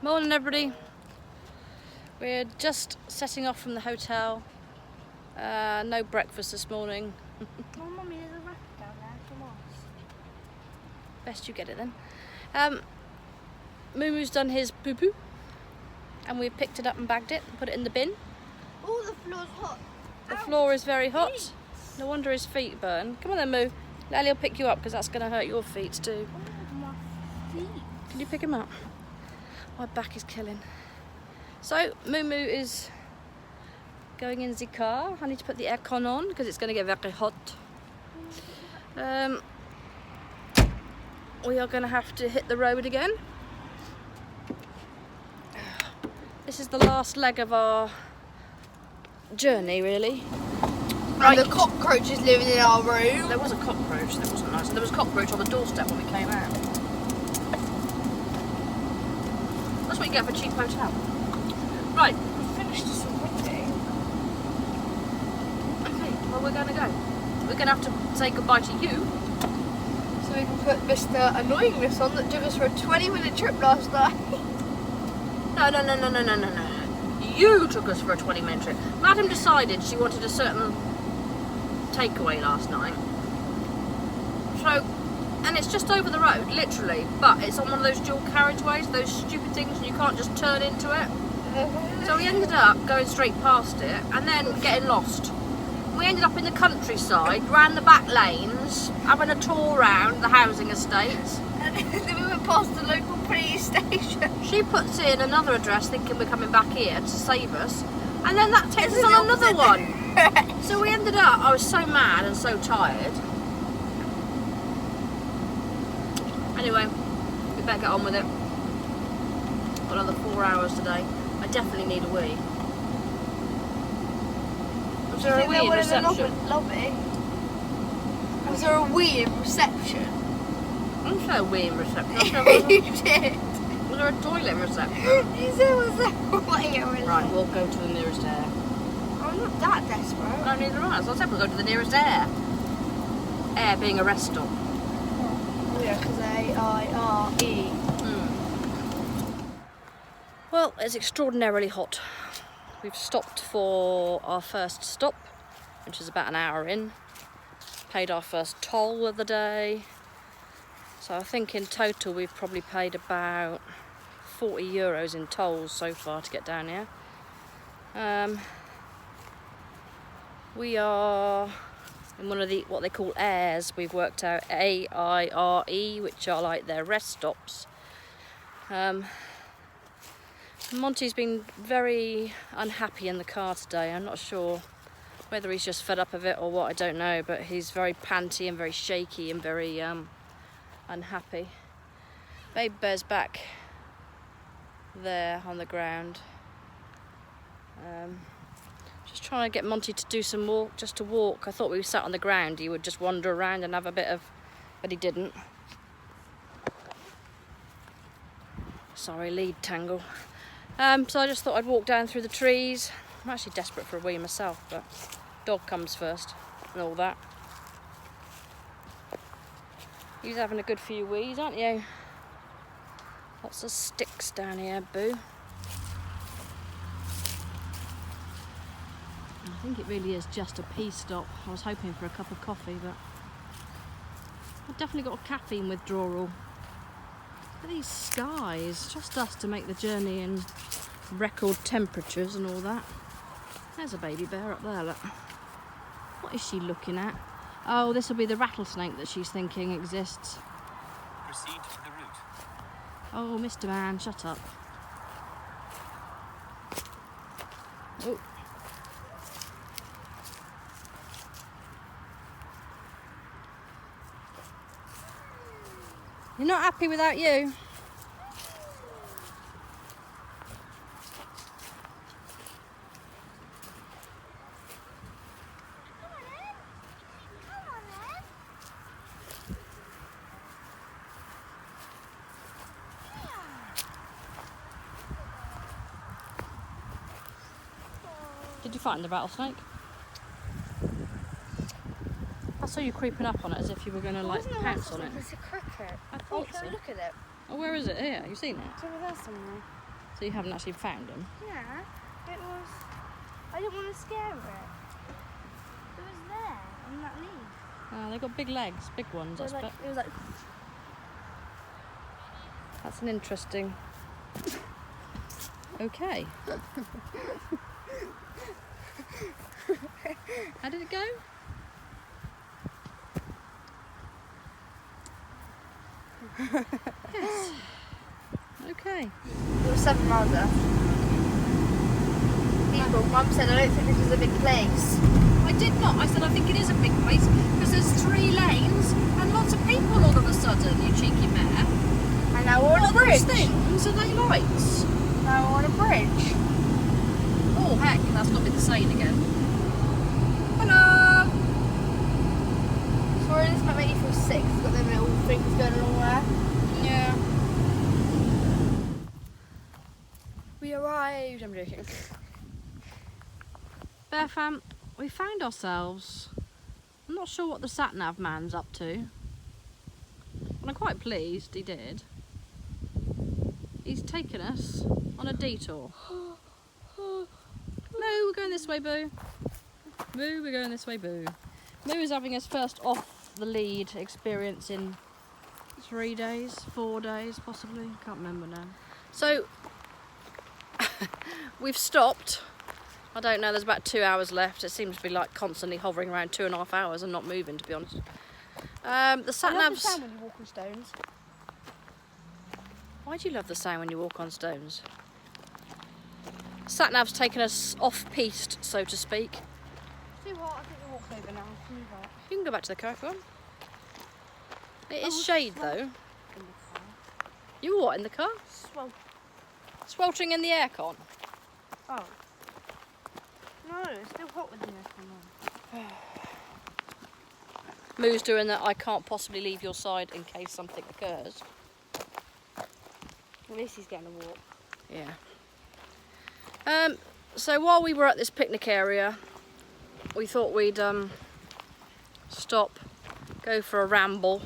Morning everybody. We're just setting off from the hotel. No breakfast this morning. Oh, Mummy, there's a raft down there for us. Best you get it then. Moomoo's done his poo-poo and we've picked it up and bagged it and put it in the bin. Oh, the floor's hot. The floor is very hot. No wonder his feet burn. Come on then, Moo. Lally will pick you up because that's going to hurt your feet too. Oh, my feet. Can you pick him up? My back is killing. So, Moo is going in the car. I need to put the aircon on because it's going to get very hot. We are going to have to hit the road again. This is the last leg of our journey, really. And the cockroach is living in our room. There was a cockroach. That wasn't nice. There was a cockroach on the doorstep when we came out. That's what you get for a cheap hotel. Right. We finished this already. Okay, well we're going to go. We're going to have to say goodbye to you. So we can put Mr. Annoyingness on that took us for a 20-minute trip last night. No. You took us for a 20-minute trip. Madam decided she wanted a certain takeaway last night. So, and it's just over the road, literally, but it's on one of those dual carriageways, those stupid things, and you can't just turn into it. So we ended up going straight past it and then getting lost. We ended up in the countryside, round the back lanes, having a tour around the housing estates. And then we went past the local police station. She puts in another address thinking we're coming back here to save us, and then that takes us on another one. So we ended up, I was so mad and so tired. Anyway, we better get on with it. Got another 4 hours today. I definitely need a wee. Was there a wee in reception? Lobby. Was there a wee in reception? I didn't say a wee in reception. You did. Was there a toilet in reception? You said was there a wee in reception? Right, we'll go to the nearest air. I'm not that desperate. No, neither am I. So I said we'll go to the nearest air. Air being a rest stop. Yeah, because A-I-R-E. Well, it's extraordinarily hot. We've stopped for our first stop, which is about an hour in. Paid our first toll of the day. So I think in total we've probably paid about 40 euros in tolls so far to get down here. We are in one of the what they call airs. We've worked out A-I-R-E, which are like their rest stops. Monty's been very unhappy in the car today. I'm not sure whether he's just fed up of it or what, I don't know, but he's very panty and very shaky and very unhappy. Babe Bear's back there on the ground. Just trying to get Monty to do some walk, just to walk. I thought we sat on the ground, he would just wander around and have a bit of, but he didn't. Sorry, lead tangle. So I just thought I'd walk down through the trees. I'm actually desperate for a wee myself, but dog comes first and all that. You're having a good few wees, aren't you? Lots of sticks down here, Boo. I think it really is just a pee stop. I was hoping for a cup of coffee, but I've definitely got a caffeine withdrawal. Look at these skies, just us to make the journey in record temperatures and all that. There's a baby bear up there, look. What is she looking at? Oh, this will be the rattlesnake that she's thinking exists. Proceed to the route. Oh, Mr. Man, shut up. Oh. You're not happy without you? Did you find the rattlesnake? I saw you creeping up on it as if you were going to like pounce on it. It's a cricket. I thought so. Look at it. Oh, where is it? Here, you seen it? It's over there somewhere. So you haven't actually found them? Yeah, it was. I didn't want to scare it. It was there on that leaf. Oh, they've got big legs, big ones, I It was like, expect. it was like That's an interesting... Okay. How did it go? Yes. Okay. it was 7 miles left. People, Mum said, I don't think this is a big place. I did not. I said I think it is a big place because there's 3 lanes and lots of people all of a sudden, you cheeky mare. And now we're on a What are those bridge. things? Are they lights? Now we're on a bridge. Oh heck, that's got to be the Seine again. Hello! Sorry, this might make you feel sick. It's got them little things going along there. Yeah. We arrived. I'm joking. Bear fam, we found ourselves. I'm not sure what the sat nav man's up to. And I'm quite pleased he did. He's taken us on a detour. Moo, we're going this way, Boo. Moo, we're going this way, Boo. Moo is having his first off the lead experience in 3 days, 4 days, possibly. Can't remember now. So we've stopped. I don't know. There's about 2 hours left. It seems to be like constantly hovering around 2.5 hours and not moving, to be honest. The sat I love the navs. sound when you walk on stones. Why do you love the sound when you walk on stones? Sat nav's taken us off piste, so to speak. It's too hot. I think we walked over now. It's too hot. You can go back to the car if you want. It is Oh, shade swell. though. In the car. You were what in the car? Swell. Sweltering in the aircon. Oh. No, it's still hot with the aircon on. Moo's doing that. I can't possibly leave your side in case something occurs. At least he's getting a walk. Yeah. So while we were at this picnic area, we thought we'd stop, go for a ramble,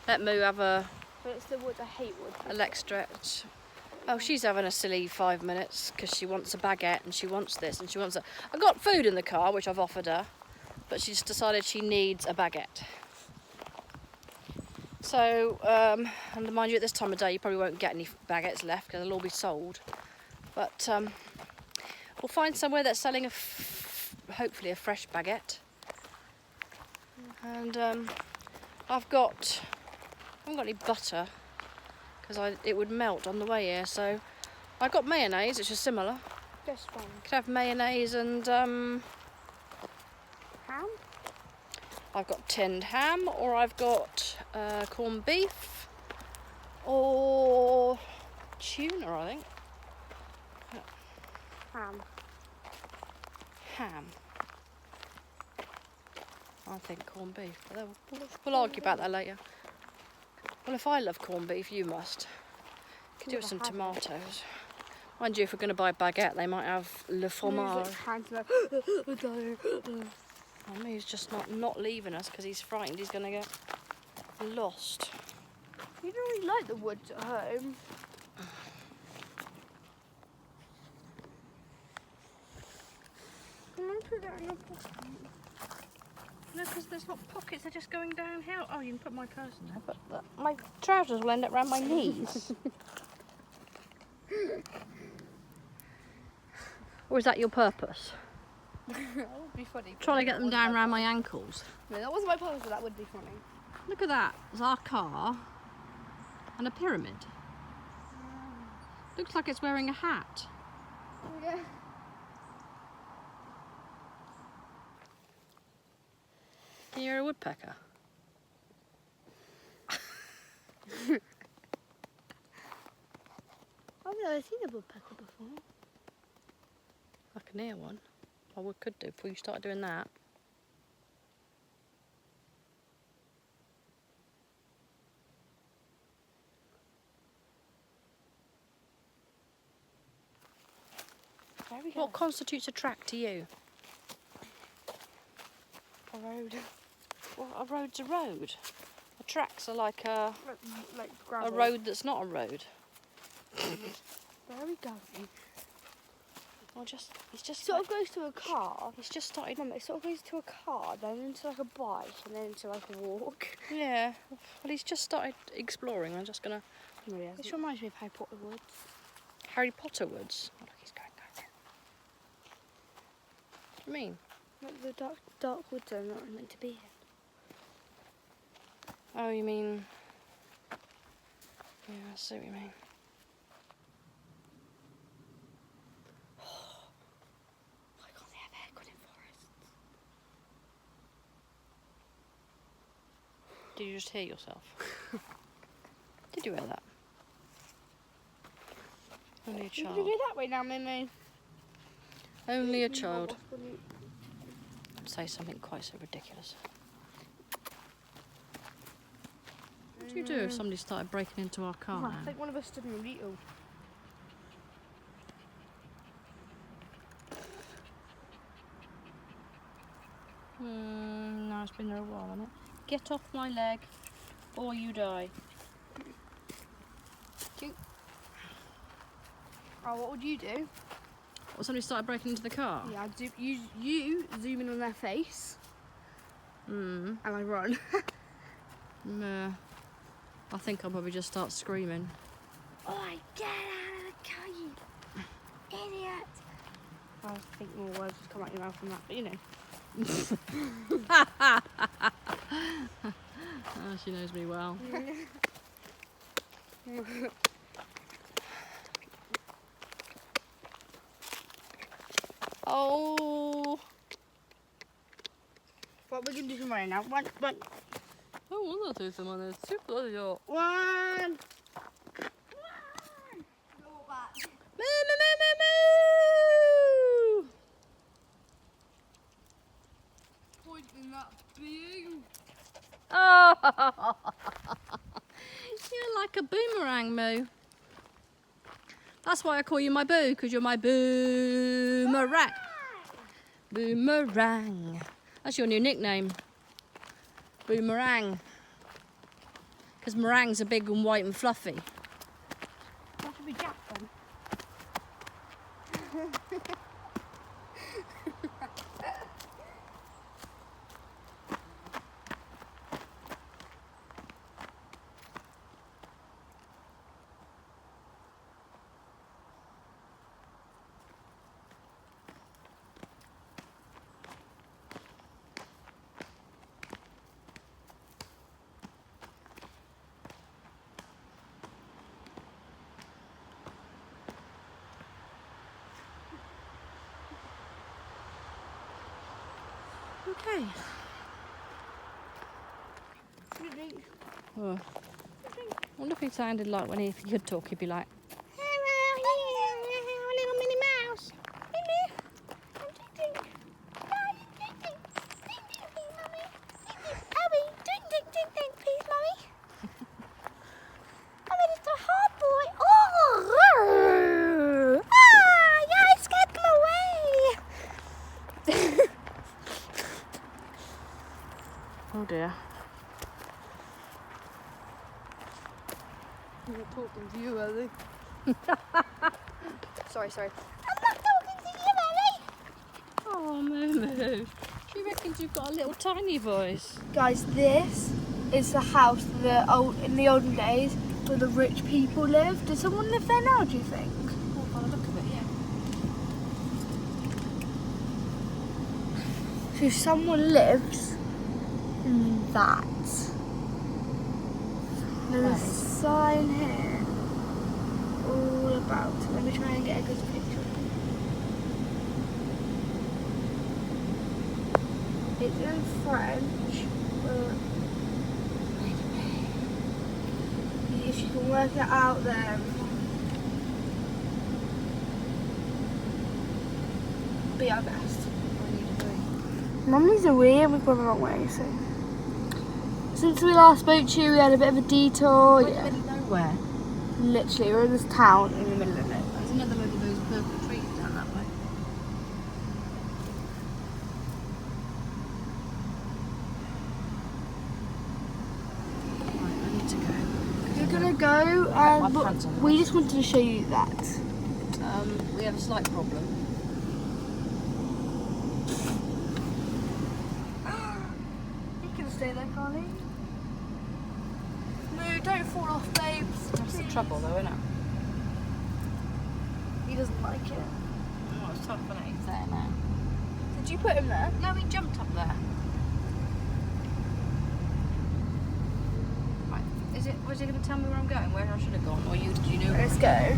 let Moo have a But it's the wood. I hate wood. leg stretch. Oh, she's having a silly 5 minutes because she wants a baguette and she wants this and she wants that. I've got food in the car, which I've offered her, but she's decided she needs a baguette. So, and mind you, at this time of day, you probably won't get any baguettes left because they'll all be sold. But we'll find somewhere that's selling hopefully a fresh baguette. And I haven't got any butter because it would melt on the way here. So I got mayonnaise, which is similar. Just fine. Could have mayonnaise and Ham? I've got tinned ham, or I've got corned beef, or tuna, I think. Ham. Ham. I think corned beef, but we'll argue about that later. Well, if I love corned beef, you must. Could do with some Never had it. tomatoes. Mind you, if we're going to buy baguette, they might have le fromage. Oh, he's just not leaving us because he's frightened he's going to get lost. You don't really like the woods at home. Can I put that in your pocket? No, because there's not pockets, they're just going downhill. Oh, you can put my purse in there, but my trousers will end up around my knees. Or is that your purpose? That would be funny. Trying to get them down around my ankles. No, that wasn't my purpose, but that would be funny. Look at that. There's our car and a pyramid. Looks like it's wearing a hat. Yeah. You're a woodpecker. I've never seen a woodpecker before. I can hear one. I could do before you started doing that. There we go. What constitutes a track to you? A road. Well, a road's a road. A track's are like a Like gravel. road that's not a road. Where are we going? Well, he's just Sort of goes to a car. he's just started. Mum, it sort of goes to a car, then into like a bike, and then into like a walk. Yeah. Well, he's just started exploring. I'm just gonna. No, he hasn't. This reminds me of Harry Potter Woods. Harry Potter Woods. Oh, look, he's going there. What do you mean? Like the dark woods are not meant to be here. Oh, you mean? Yeah, I see what you mean. Why can't they have aircon in forests? Did you just hear yourself? Did you hear that? Only a You can child. go that way now, Mimi. Only a child. I'd say something quite so ridiculous. What do you do if somebody started breaking into our car I now? think one of us stood in a beetle. No, it's been there a while, hasn't it? Get off my leg, or you die. Oh, what would you do? Or somebody started breaking into the car? Yeah, I'd you zoom in on their face, Hmm. and I run. Nah. I think I'll probably just start screaming. Oi, get out of the car, you idiot! I think more words would come out your mouth than that, but you know. Oh, she knows me well. Oh. What we're gonna do some running now? One. Oh, dat is helemaal net super, joh. One. Moo, moo, moo, moo, moo! Pointing that being. Oh, you're like a boomerang, Moo. That's why I call you my boo, because you're my boomerang. Boomerang. That's your new nickname. Boomerang. Because meringues are big and white and fluffy. That should be Jack then. Okay. Oh. I wonder if he sounded like when he could talk, he'd be like, Little Minnie Mouse. oh dear. I'm not talking to you, Ellie. sorry. I'm not talking to you, Ellie. Oh, Moo. She reckons you've got a little tiny voice. Guys, this is the house in the olden days where the rich people lived. Does someone live there now, do you think? Oh, by the look of it, yeah. So someone lives in that. There's a sign here all about it. Let me try and get a good picture. It's in French, but if you can work it out then. Be our best. Mummy's away and we've gone the wrong way, so. Since we last spoke to you, we had a bit of a detour. We're in the middle of nowhere. Literally, we're in this town in the middle of it. There's another load of those purple trees down that way. Right, I need to go. We're gonna go, my but pants on. we just wanted to show you that. we have a slight problem. You can stay there, can't he? No, don't fall off, babes. That's the trouble, though, isn't it? He doesn't like it. Oh, it's tough, isn't it? He's there now. Did you put him there? No, he jumped up there. Right. Was he going to tell me where I'm going? Where I should have gone? Or do you know? Let's go.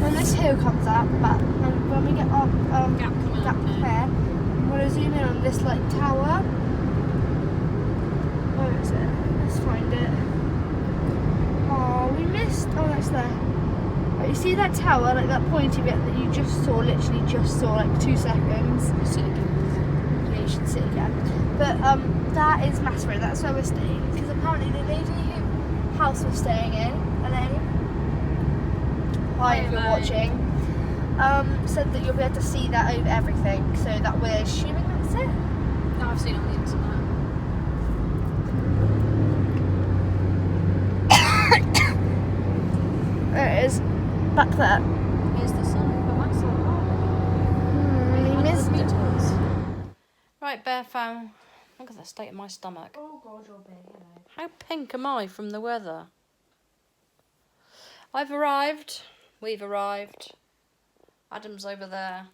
When this hill comes up, but when we get up Gap coming gap up there. there, I'm gonna zoom in on this like tower. Where is it? Let's find it. Oh, we missed. Oh, that's there. Right, you see that tower, like that pointy bit that you just saw, literally just saw, like 2 seconds. Yeah, you should see it again. But that is Massroad. That's where we're staying. Because apparently the lady who house we're staying in, Elaine. Hi, if you're watching. Said that you'll be able to see that over everything, so that we're assuming that's it. No, I've seen it on the internet. There it is. Back there. Here's the sun, but that's all We missed it. Right, Bear Fam. Look at the state of my stomach. Oh god, you're big. How pink am I from the weather? I've arrived. We've arrived. Adam's over there.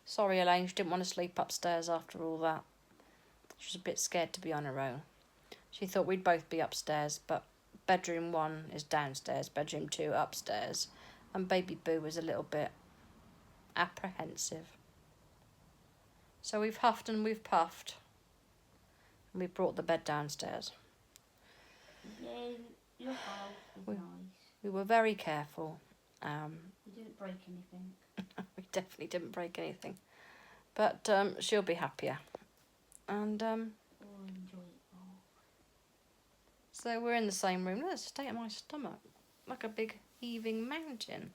Sorry, Elaine, she didn't want to sleep upstairs after all that. She was a bit scared to be on her own. She thought we'd both be upstairs, but bedroom 1 is downstairs, bedroom 2 upstairs, and baby Boo was a little bit apprehensive. So we've huffed and we've puffed, and we brought the bed downstairs. Yeah, your house is We- nice. We were very careful. You didn't break anything. We definitely didn't break anything, but she'll be happier. And Or enjoy it more. so we're in the same room. Look at the state of my stomach, like a big heaving mountain.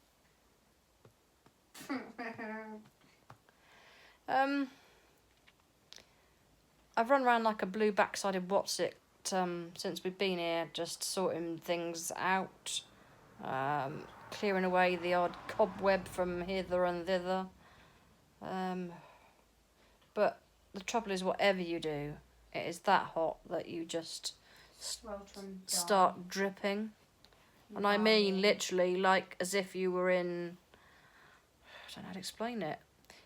I've run around like a blue backsided what's-it since we've been here, just sorting things out, clearing away the odd cobweb from hither and thither. But the trouble is, whatever you do, it is that hot that you just Sweltering start dripping. And I mean literally like as if you were in, I don't know how to explain it.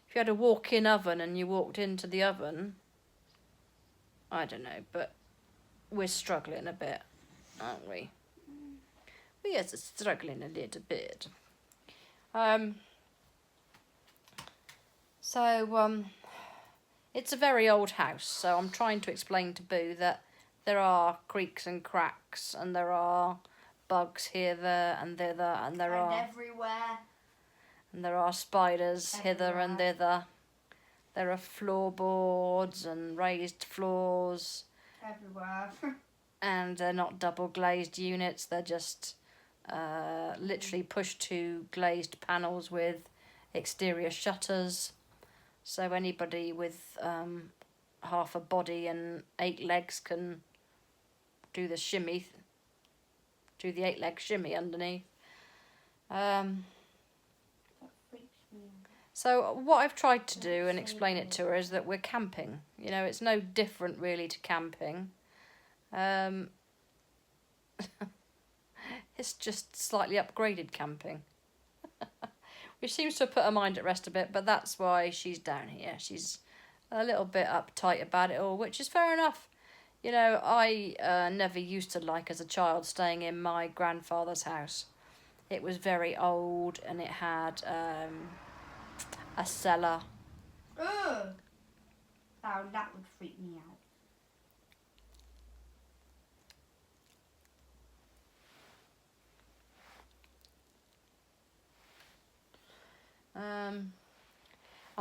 If you had a walk-in oven and you walked into the oven, I don't know, but we're struggling a bit, aren't we? We are struggling a little bit. It's a very old house, so I'm trying to explain to Boo that there are creaks and cracks, and there are bugs here, there, and thither, and there are spiders hither and thither. There are floorboards and raised floors, Everywhere. and they're not double glazed units. They're just literally push-to glazed panels with exterior shutters. So anybody with half a body and 8 legs can do the shimmy, do the 8-leg shimmy underneath. So what I've tried to do and explain it to her is that we're camping. You know, it's no different really to camping. It's just slightly upgraded camping. Which seems to have put her mind at rest a bit, but that's why she's down here. She's a little bit uptight about it all, which is fair enough. You know, I never used to like, as a child, staying in my grandfather's house. It was very old, and it had a cellar. Ugh. Now that would freak me out.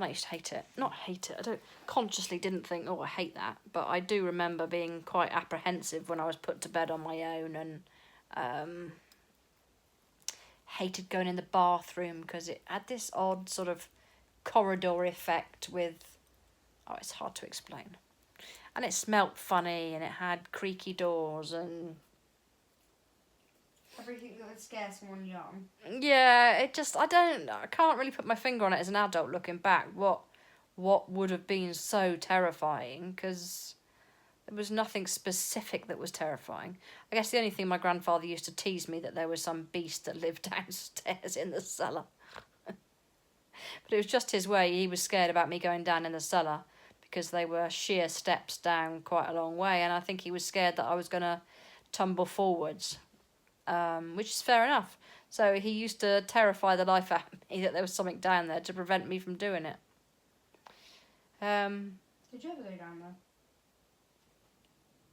And I used to hate it. Not hate it. I don't consciously didn't think, oh, I hate that. But I do remember being quite apprehensive when I was put to bed on my own, and hated going in the bathroom because it had this odd sort of corridor effect with, oh, it's hard to explain. And it smelt funny, and it had creaky doors, and Everything that would scare someone young. yeah, it just, I can't really put my finger on it as an adult looking back. What would have been so terrifying, because there was nothing specific that was terrifying. I guess the only thing, my grandfather used to tease me that there was some beast that lived downstairs in the cellar. But it was just his way. He was scared about me going down in the cellar because they were sheer steps down quite a long way, and I think he was scared that I was going to tumble forwards, which is fair enough. So he used to terrify the life out of me that there was something down there to prevent me from doing it. Did you ever go down there?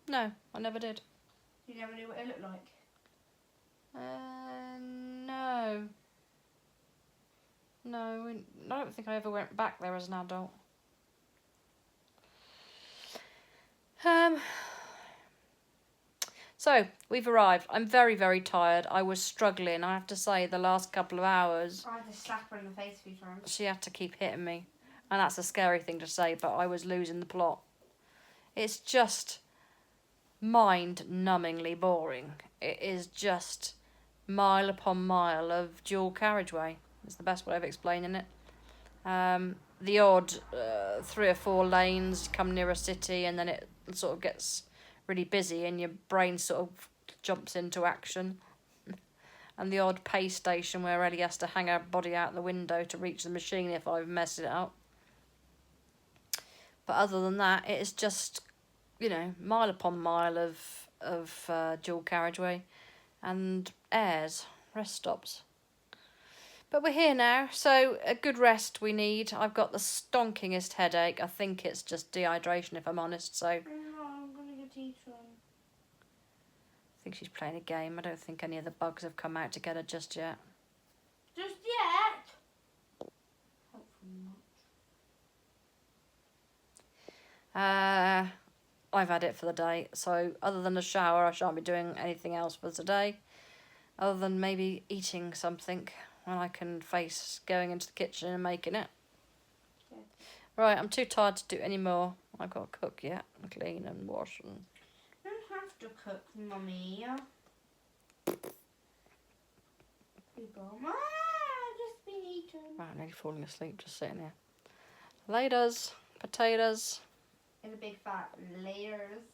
No, I never did. You never knew what it looked like? No. No, I don't think I ever went back there as an adult. So, we've arrived. I'm very, very tired. I was struggling. I have to say, the last couple of hours, I had to slap her in the face a few times. she had to keep hitting me. And that's a scary thing to say, but I was losing the plot. It's just mind-numbingly boring. It is just mile upon mile of dual carriageway. It's the best way of explaining it. The odd 3 or 4 lanes come near a city, and then it sort of gets really busy and your brain sort of jumps into action. And the odd pay station where Ellie has to hang her body out the window to reach the machine if I've messed it up. But other than that, it is just, mile upon mile of dual carriageway and airs, rest stops. But we're here now, so a good rest we need. I've got the stonkingest headache. I think it's just dehydration, if I'm honest, so... No, I'm going to get eaten. I think she's playing a game. I don't think any of the bugs have come out to get her just yet. Just yet? Hopefully not. I've had it for the day, so other than a shower, I shan't be doing anything else for today, other than maybe eating something when I can face going into the kitchen and making it. Yeah. Right, I'm too tired to do any more. I've got to cook yet, and clean and wash. And You don't have to cook, Mummy. You go, Mom, I've just been eaten. right, I'm nearly falling asleep just sitting here. Laters, potatoes. In a big fat layers.